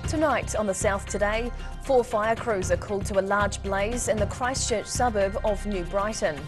Tonight on the South Today, 4 fire crews are called to a large blaze in the Christchurch suburb of New Brighton.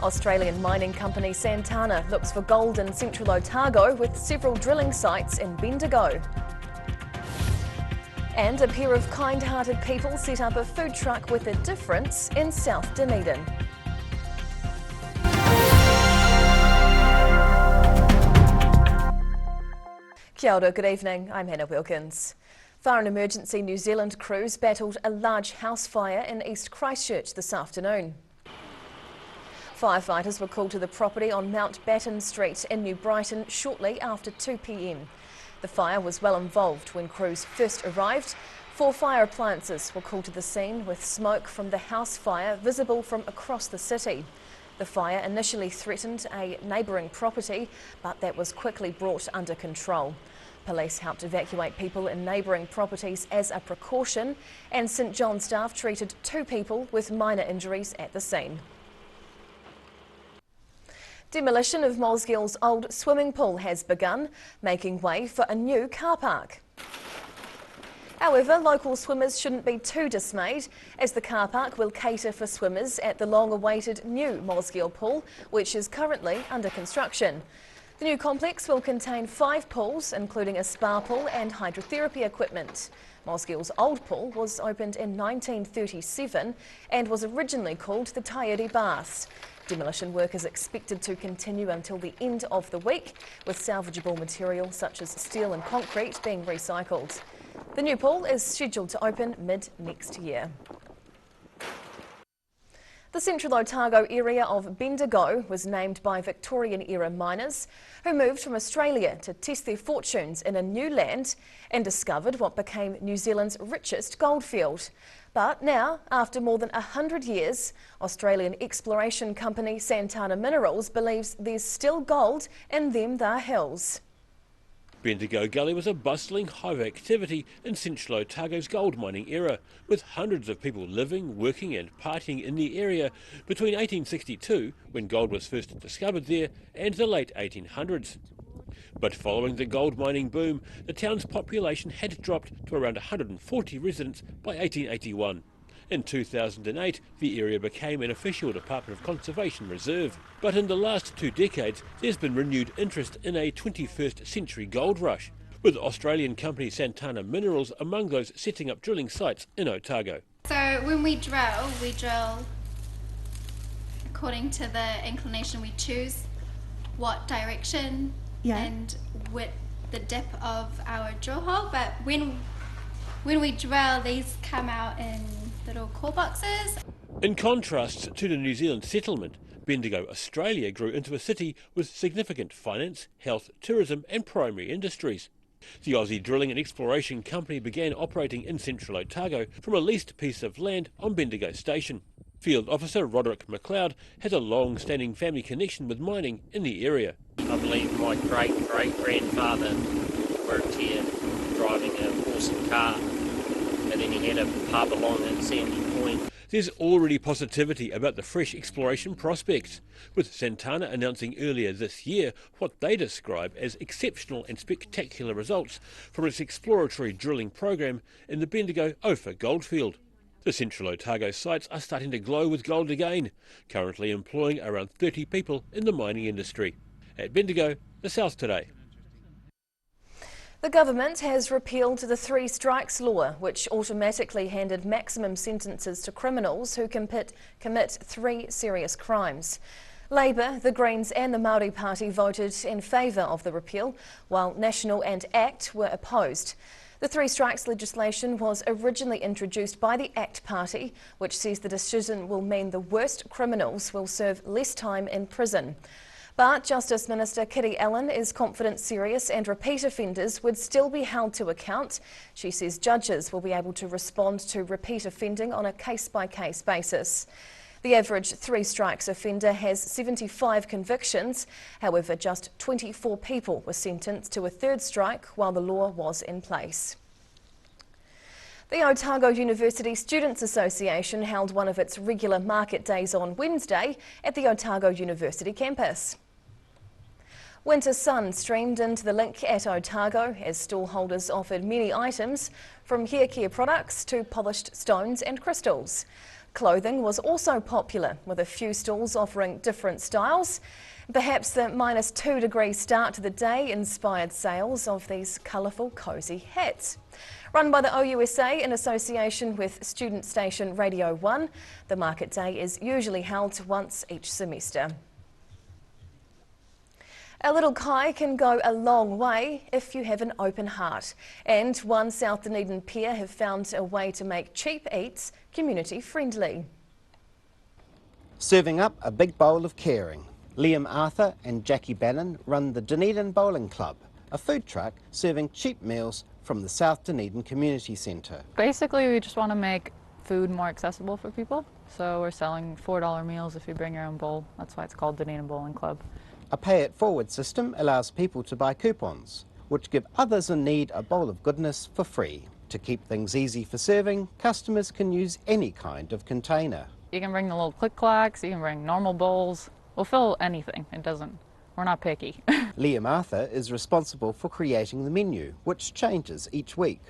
Australian mining company Santana looks for gold in central Otago with several drilling sites in Bendigo. And a pair of kind-hearted people set up a food truck with a difference in South Dunedin. Kia ora, good evening, I'm Hannah Wilkins. Fire and Emergency New Zealand crews battled a large house fire in East Christchurch this afternoon. Firefighters were called to the property on Mount Batten Street in New Brighton shortly after 2 p.m. The fire was well involved when crews first arrived. 4 fire appliances were called to the scene with smoke from the house fire visible from across the city. The fire initially threatened a neighbouring property, but that was quickly brought under control. Police helped evacuate people in neighbouring properties as a precaution, and St John staff treated 2 people with minor injuries at the scene. Demolition of Moleskill's old swimming pool has begun, making way for a new car park. However, local swimmers shouldn't be too dismayed, as the car park will cater for swimmers at the long-awaited new Moleskill pool, which is currently under construction. The new complex will contain 5 pools, including a spa pool and hydrotherapy equipment. Moleskill's old pool was opened in 1937 and was originally called the Taieri Baths. Demolition work is expected to continue until the end of the week, with salvageable material such as steel and concrete being recycled. The new pool is scheduled to open mid-next year. The central Otago area of Bendigo was named by Victorian-era miners who moved from Australia to test their fortunes in a new land and discovered what became New Zealand's richest goldfield. But now, after more than 100 years, Australian exploration company Santana Minerals believes there's still gold in them there hills. Bendigo Gully was a bustling hive activity in central Otago's gold mining era, with hundreds of people living, working and partying in the area between 1862, when gold was first discovered there, and the late 1800s. But following the gold mining boom, the town's population had dropped to around 140 residents by 1881. In 2008, the area became an official Department of Conservation reserve. But in the last 2 decades, there's been renewed interest in a 21st century gold rush, with Australian company Santana Minerals among those setting up drilling sites in Otago. So when we drill according to the inclination we choose, what direction and with the depth of our drill hole. But when we drill, these come out in little core boxes. In contrast to the New Zealand settlement, Bendigo, Australia grew into a city with significant finance, health, tourism and primary industries. The Aussie drilling and exploration company began operating in central Otago from a leased piece of land on Bendigo Station. Field Officer Roderick McLeod has a long-standing family connection with mining in the area. I believe my great-great-grandfather worked here driving a horse and car, and then he had a pub along at Sandy Point. There's already positivity about the fresh exploration prospects, with Santana announcing earlier this year what they describe as exceptional and spectacular results from its exploratory drilling program in the Bendigo Ophir goldfield. The central Otago sites are starting to glow with gold again, currently employing around 30 people in the mining industry. At Bendigo, the South Today. The government has repealed the 3 strikes law, which automatically handed maximum sentences to criminals who commit 3 serious crimes. Labour, the Greens and the Māori Party voted in favour of the repeal, while National and ACT were opposed. The 3 strikes legislation was originally introduced by the ACT Party, which says the decision will mean the worst criminals will serve less time in prison. But Justice Minister Kitty Allen is confident serious and repeat offenders would still be held to account. She says judges will be able to respond to repeat offending on a case-by-case basis. The average 3 strikes offender has 75 convictions. However, just 24 people were sentenced to a 3rd strike while the law was in place. The Otago University Students Association held one of its regular market days on Wednesday at the Otago University campus. Winter sun streamed into the link at Otago as stallholders offered many items, from hair care products to polished stones and crystals. Clothing was also popular, with a few stalls offering different styles. Perhaps the -2 degree start to the day inspired sales of these colourful, cosy hats. Run by the OUSA in association with student station Radio 1, the market day is usually held once each semester. A little kai can go a long way if you have an open heart, and one South Dunedin pair have found a way to make cheap eats community friendly. Serving up a big bowl of caring. Liam Arthur and Jackie Bannon run the Dunedin Bowling Club, a food truck serving cheap meals from the South Dunedin Community Centre. Basically, we just want to make food more accessible for people, so we're selling $4 meals if you bring your own bowl. That's why it's called Dunedin Bowling Club. A pay-it-forward system allows people to buy coupons, which give others in need a bowl of goodness for free. To keep things easy for serving, customers can use any kind of container. You can bring the little click-clacks, you can bring normal bowls. We'll fill anything. We're not picky. Liam Arthur is responsible for creating the menu, which changes each week.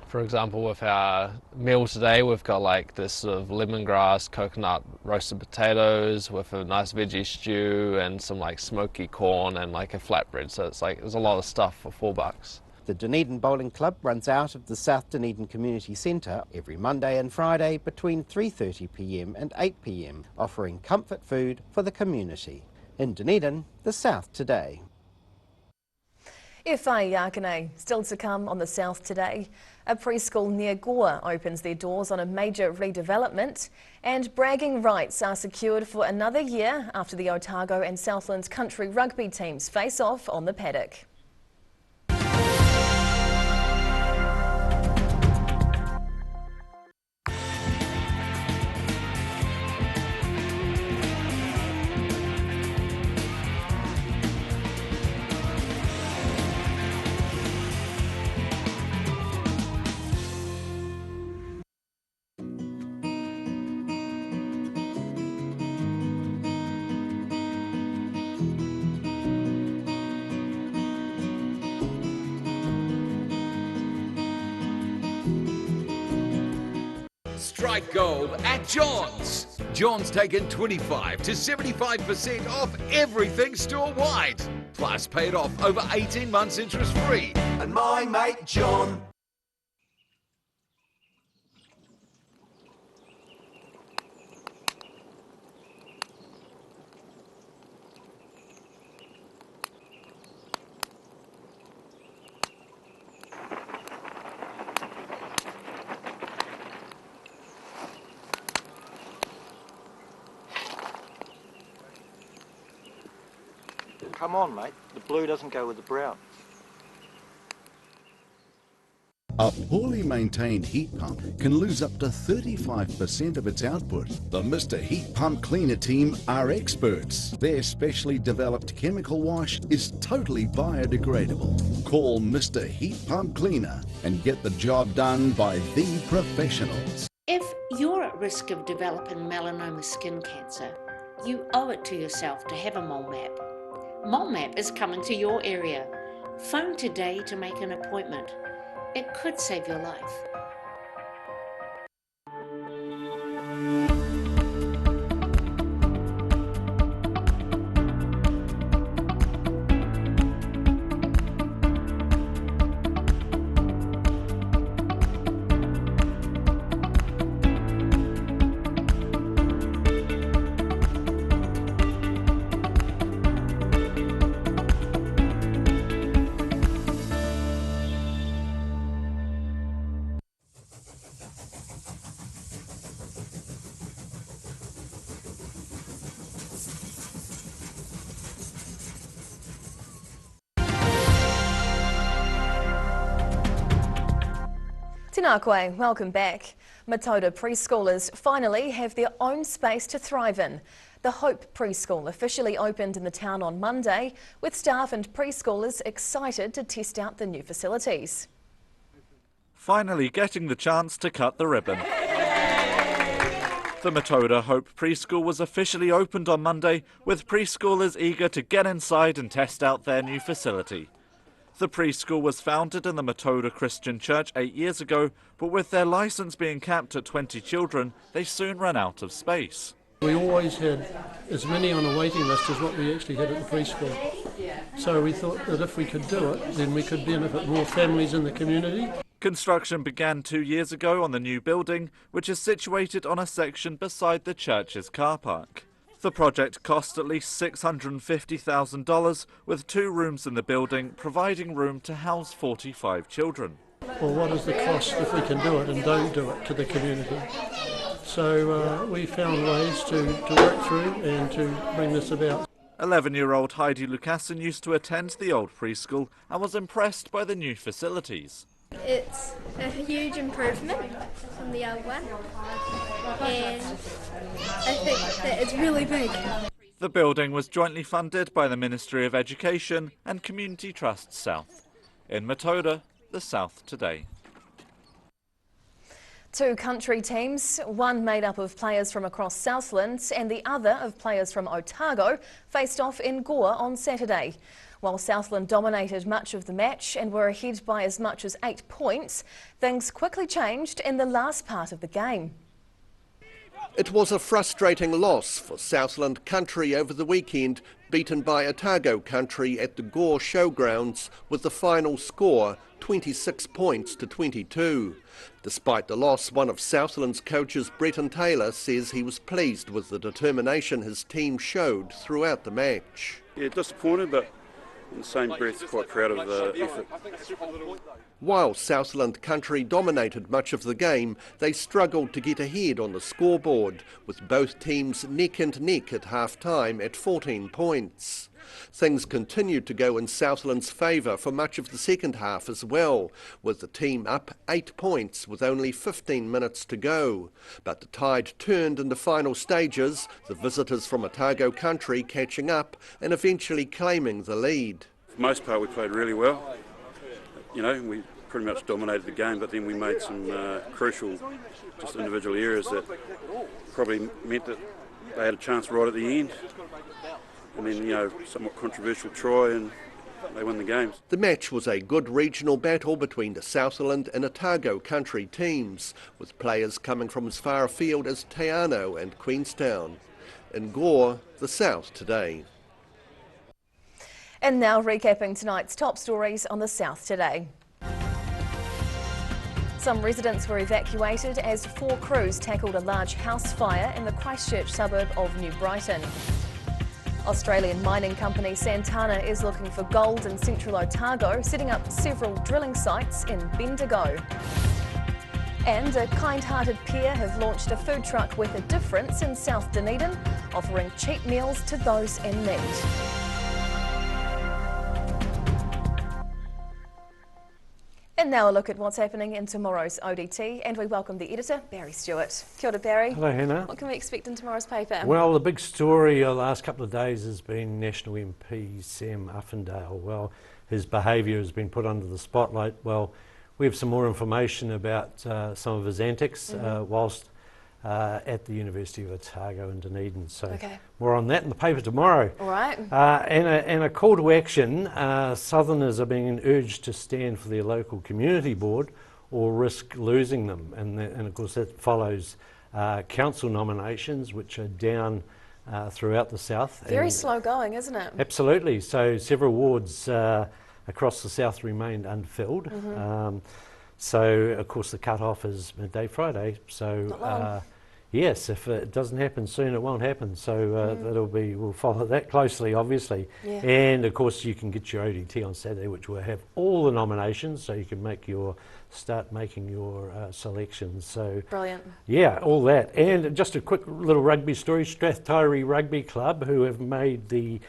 For example, with our meal today, we've got like this sort of lemongrass, coconut roasted potatoes with a nice veggie stew and some like smoky corn and like a flatbread. So it's like, there's a lot of stuff for $4. The Dunedin Bowling Club runs out of the South Dunedin Community Centre every Monday and Friday between 3:30 p.m. and 8 p.m, offering comfort food for the community. In Dunedin, the South Today. Whai Yakane, still to come on the South Today. A preschool near Goa opens their doors on a major redevelopment, and bragging rights are secured for another year after the Otago and Southland country rugby teams face off on the paddock. Strike gold at John's. John's taken 25 to 75% off everything store-wide. Plus pay it off over 18 months interest-free. And my mate John. Come on, mate. The blue doesn't go with the brown. A poorly maintained heat pump can lose up to 35% of its output. The Mr. Heat Pump Cleaner team are experts. Their specially developed chemical wash is totally biodegradable. Call Mr. Heat Pump Cleaner and get the job done by the professionals. If you're at risk of developing melanoma skin cancer, you owe it to yourself to have a mole map. Mole Map is coming to your area. Phone today to make an appointment. It could save your life. Tēnā koe, welcome back. Matoda preschoolers finally have their own space to thrive in. The Hope Preschool officially opened in the town on Monday, with staff and preschoolers excited to test out the new facilities. Finally getting the chance to cut the ribbon. The Matoda Hope Preschool was officially opened on Monday, with preschoolers eager to get inside and test out their new facility. The preschool was founded in the Matoda Christian Church 8 years ago, but with their licence being capped at 20 children, they soon ran out of space. We always had as many on a waiting list as what we actually had at the preschool. So we thought that if we could do it, then we could benefit more families in the community. Construction began 2 years ago on the new building, which is situated on a section beside the church's car park. The project cost at least $650,000, with 2 rooms in the building, providing room to house 45 children. Well, what is the cost if we can do it and don't do it to the community? So we found ways to work through and to bring this about. 11-year-old Heidi Lucassen used to attend the old preschool and was impressed by the new facilities. It's a huge improvement from the old one, and I think that it's really big. The building was jointly funded by the Ministry of Education and Community Trust South. In Matoda, the South Today. 2 country teams, one made up of players from across Southland and the other of players from Otago, faced off in Gore on Saturday. While Southland dominated much of the match and were ahead by as much as 8 points, things quickly changed in the last part of the game. It was a frustrating loss for Southland Country over the weekend, beaten by Otago Country at the Gore Showgrounds with the final score 26 points to 22. Despite the loss, one of Southland's coaches, Bretton Taylor, says he was pleased with the determination his team showed throughout the match. Yeah, disappointed, but in the same breath quite proud of the effort. While Southland Country dominated much of the game, they struggled to get ahead on the scoreboard, with both teams neck and neck at half-time at 14 points. Things continued to go in Southland's favour for much of the second half as well, with the team up 8 points with only 15 minutes to go. But the tide turned in the final stages, the visitors from Otago Country catching up and eventually claiming the lead. For the most part we played really well. You know, we pretty much dominated the game, but then we made some crucial just individual errors that probably meant that they had a chance right at the end. And then, you know, somewhat controversial try and they win the games. The match was a good regional battle between the Southland and Otago Country teams, with players coming from as far afield as Te Anau and Queenstown. In Gore, the South Today. And now recapping tonight's top stories on the South Today. Some residents were evacuated as 4 crews tackled a large house fire in the Christchurch suburb of New Brighton. Australian mining company Santana is looking for gold in central Otago, setting up several drilling sites in Bendigo. And a kind-hearted pair have launched a food truck with a difference in South Dunedin, offering cheap meals to those in need. And now a look at what's happening in tomorrow's ODT, and we welcome the editor, Barry Stewart. Kia ora, Barry. Hello, Hannah. What can we expect in tomorrow's paper? Well, the big story the last couple of days has been National MP Sam Uffindale. Well, his behaviour has been put under the spotlight. Well, we have some more information about some of his antics whilst at the University of Otago in Dunedin. So more on that in the paper tomorrow. All right. And a call to action, Southerners are being urged to stand for their local community board or risk losing them. And of course that follows council nominations, which are down throughout the South. Very slow going, isn't it? Absolutely. So several wards across the South remained unfilled. So, of course, the cut-off is midday Friday. So, yes, if it doesn't happen soon, it won't happen. So we'll follow that closely, obviously. Yeah. And, of course, you can get your ODT on Saturday, which will have all the nominations, so you can start making your selections. So, brilliant. Yeah, all that. And just a quick little rugby story. Strathtyre Rugby Club, who have made the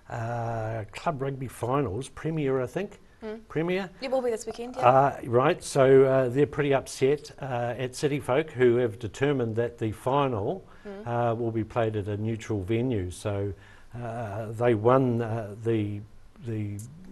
club rugby finals, Premier, I think. Premier. It will be this weekend, yeah. Right, so they're pretty upset at City Folk, who have determined that the final will be played at a neutral venue. So they won the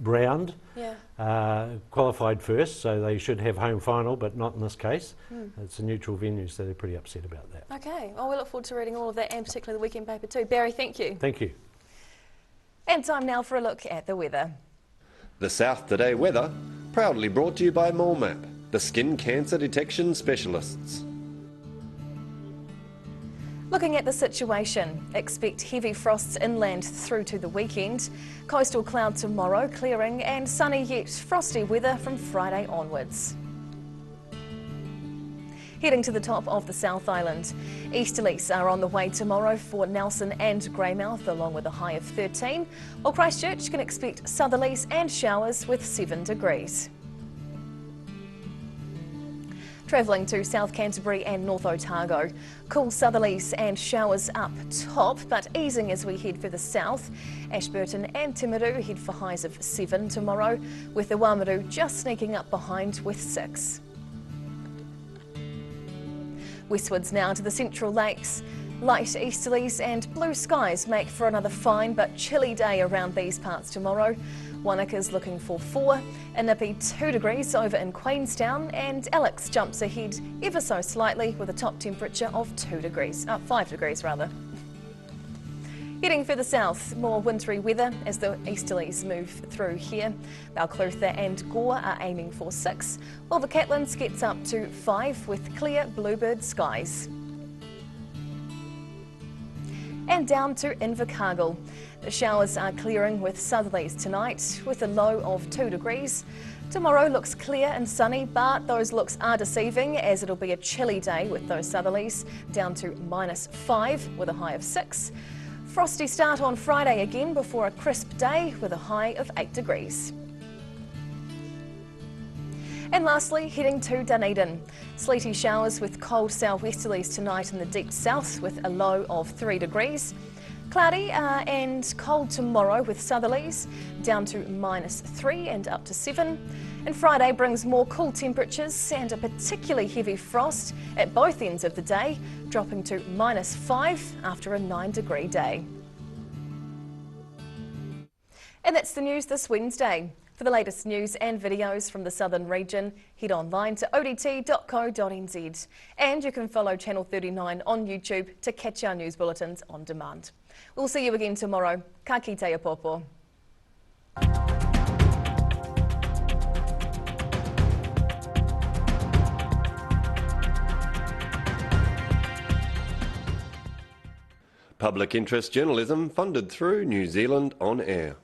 round, qualified first, so they should have home final, but not in this case. It's a neutral venue, so they're pretty upset about that. Okay, well, we look forward to reading all of that, and particularly the weekend paper too. Barry, thank you. Thank you. And time now for a look at the weather. The South Today weather, proudly brought to you by MoleMap, the skin cancer detection specialists. Looking at the situation, expect heavy frosts inland through to the weekend. Coastal cloud tomorrow, clearing and sunny yet frosty weather from Friday onwards. Heading to the top of the South Island, easterlies are on the way tomorrow for Nelson and Greymouth, along with a high of 13, while Christchurch can expect southerlies and showers with 7 degrees. Travelling to South Canterbury and North Otago, cool southerlies and showers up top, but easing as we head further south. Ashburton and Timaru head for highs of 7 tomorrow, with the Wāmaru just sneaking up behind with 6. Westwards now to the Central Lakes. Light easterlies and blue skies make for another fine but chilly day around these parts tomorrow. Wanaka's looking for 4, Inipi 2 degrees over in Queenstown, and Alex jumps ahead ever so slightly with a top temperature of 5 degrees rather. Heading further south, more wintry weather as the easterlies move through here. Balclutha and Gore are aiming for 6, while the Catlins gets up to 5 with clear bluebird skies. And down to Invercargill. The showers are clearing with southerlies tonight with a low of 2 degrees. Tomorrow looks clear and sunny, but those looks are deceiving as it'll be a chilly day with those southerlies down to -5 with a high of 6. Frosty start on Friday again before a crisp day with a high of 8 degrees. And lastly, heading to Dunedin. Sleety showers with cold southwesterlies tonight in the deep south with a low of 3 degrees. Cloudy and cold tomorrow with southerlies down to -3 and up to 7. And Friday brings more cool temperatures and a particularly heavy frost at both ends of the day, dropping to -5 after a 9-degree day. And that's the news this Wednesday. For the latest news and videos from the southern region, head online to odt.co.nz. And you can follow Channel 39 on YouTube to catch our news bulletins on demand. We'll see you again tomorrow. Ka kite a popo. Public interest journalism funded through New Zealand On Air.